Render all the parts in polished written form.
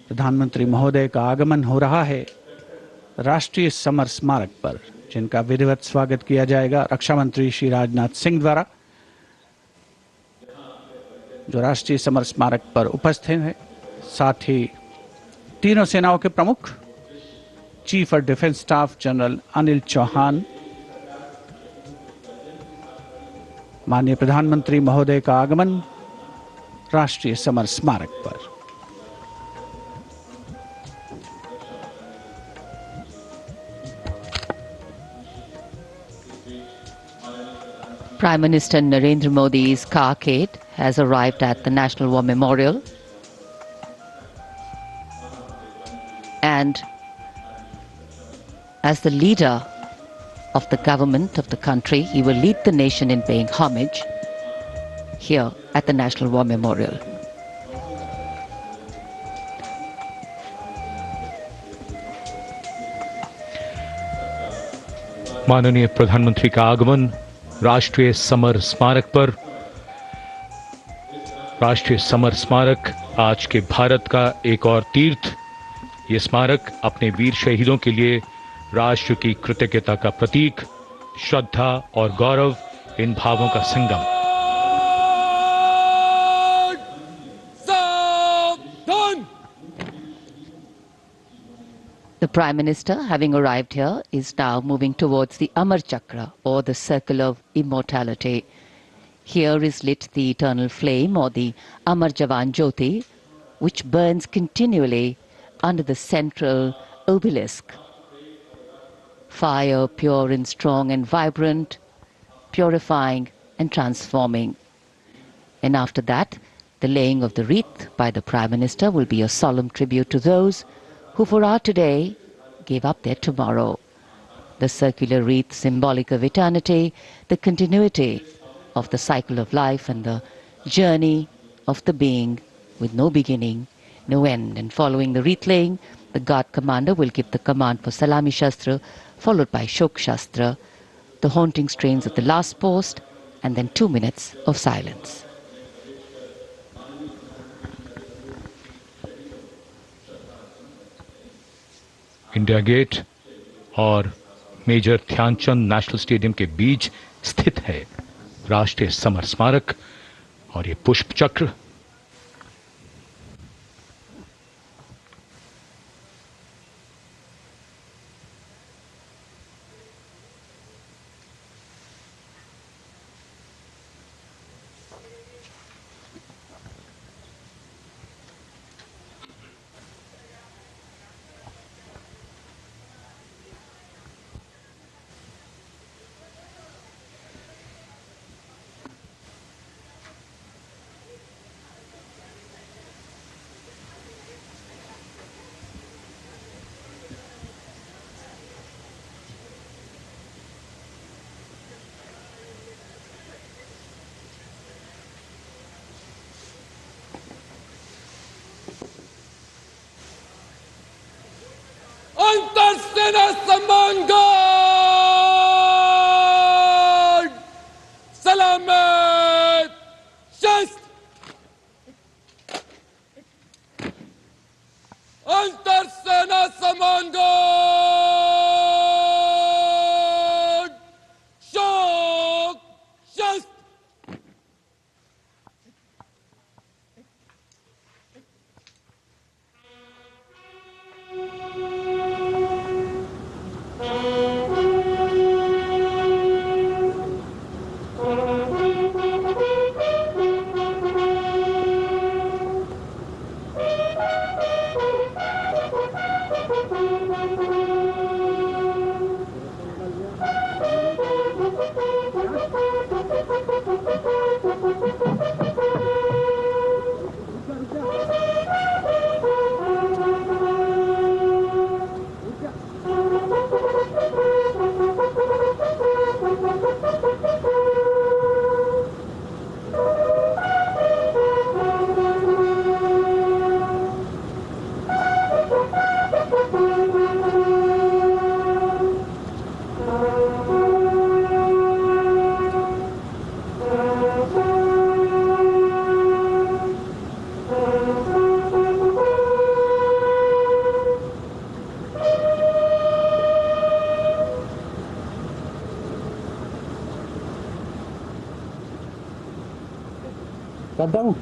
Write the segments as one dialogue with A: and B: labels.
A: प्रधानमंत्री महोदय का आगमन हो रहा है राष्ट्रीय समर स्मारक पर, जिनका विधिवत स्वागत किया जाएगा रक्षा मंत्री श्री राजनाथ सिंह द्वारा, जो राष्ट्रीय समर स्मारक पर उपस्थित हैं। साथ ही तीनों सेनाओं के प्रमुख chief of defence staff general Anil Chauhan, माननीय प्रधानमंत्री महोदय का आगमन राष्ट्रीय समर स्मारक पर।
B: Prime Minister Narendra Modi's carcade has arrived at the National War Memorial, and as the leader of the government of the country, he will lead the nation in paying homage here at the National War Memorial.
C: माननीय प्रधानमंत्री का आगमन राष्ट्रीय summer स्मारक पर। राष्ट्रीय summer स्मारक आज के भारत का एक और तीर्थ। ये स्मारक अपने वीर शहीदों के लिए राष्ट्र की कृतज्ञता का प्रतीक, श्रद्धा और गौरव, इन भावों का संगम।
B: The Prime Minister, having arrived here, is now moving towards the Amar Chakra, or the Circle of Immortality. Here is lit the eternal flame, or the Amar Jawan Jyoti, which burns continually under the central obelisk. Fire, pure and strong and vibrant, purifying and transforming. And after that, the laying of the wreath by the Prime Minister will be a solemn tribute to those who for our today gave up their tomorrow. The circular wreath, symbolic of eternity, the continuity of the cycle of life and the journey of the being with no beginning, no end. And following the wreath laying, the guard commander will give the command for Salami Shastra, followed by Shok Shastra, the haunting strains of the last post, and then 2 minutes of silence.
C: India Gate और Major Dhyan Chand National Stadium के बीच स्थित है राष्ट्रीय summer स्मारक और ये पुष्प चक्र।
D: Antar-Sena Samman Guard! Salamat! Shast! Antar-Sena Samman Guard! Shok! Shast!
A: करता हूँ।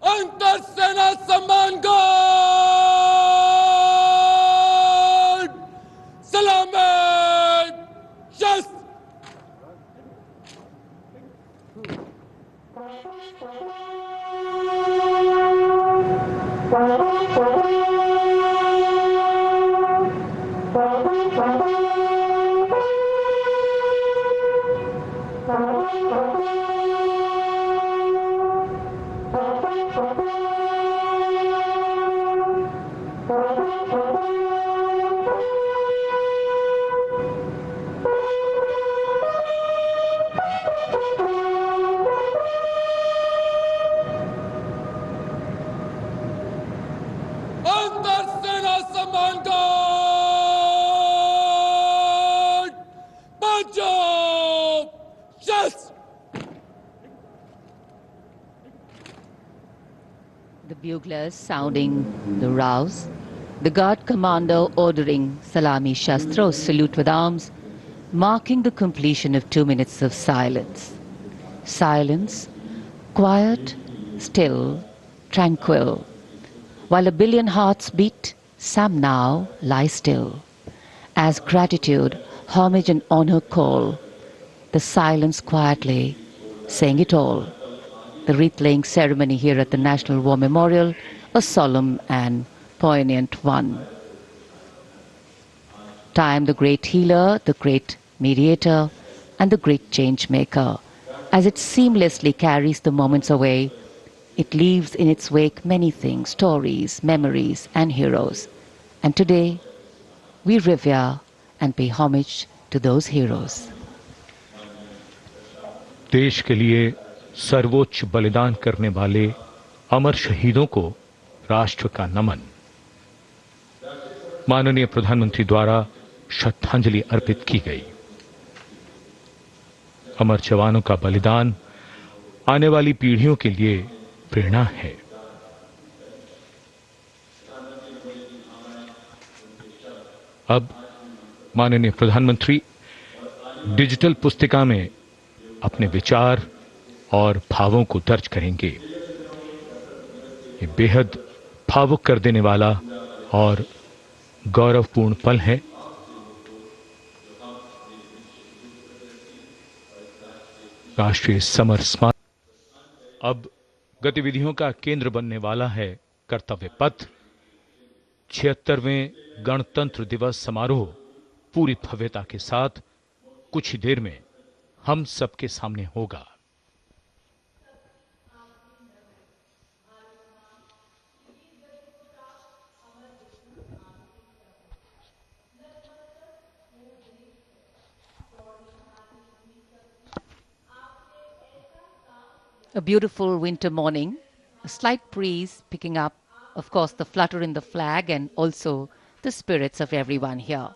D: अंतर सेना सम्मान गार्ड सलामत शस्त्र। अंतर सेना सम्मान गार्ड पंजाब शस्त्र।
B: The buglers sounding the rouse, the guard commander ordering Salami Shastros salute with arms, marking the completion of 2 minutes of silence. Silence, quiet, still, tranquil. While a billion hearts beat, some now lie still. As gratitude, homage and honor call, the silence quietly saying it all. The wreath-laying ceremony here at the National War Memorial, a solemn and poignant one. Time, the great healer, the great mediator, and the great change maker. As it seamlessly carries the moments away, it leaves in its wake many things, stories, memories, and heroes. And today, we revere and pay homage to those heroes.
C: देश के लिए सर्वोच्च बलिदान करने वाले अमर शहीदों को राष्ट्र का नमन। माननीय प्रधानमंत्री द्वारा श्रद्धांजलि अर्पित की गई। अमर जवानों का बलिदान आने वाली पीढ़ियों के लिए प्रेरणा है। अब माननीय प्रधानमंत्री डिजिटल पुस्तिका में अपने विचार और भावों को दर्ज करेंगे। ये बेहद भावुक कर देने वाला और गौरवपूर्ण पल है। राष्ट्रीय समर स्मारक अब गतिविधियों का केंद्र बनने वाला है कर्तव्य पथ। 76वें गणतंत्र दिवस समारोह पूरी भव्यता के साथ कुछ ही देर में हम सबके सामने होगा।
B: A beautiful winter morning, a slight breeze picking up, of course, the flutter in the flag and also the spirits of everyone here.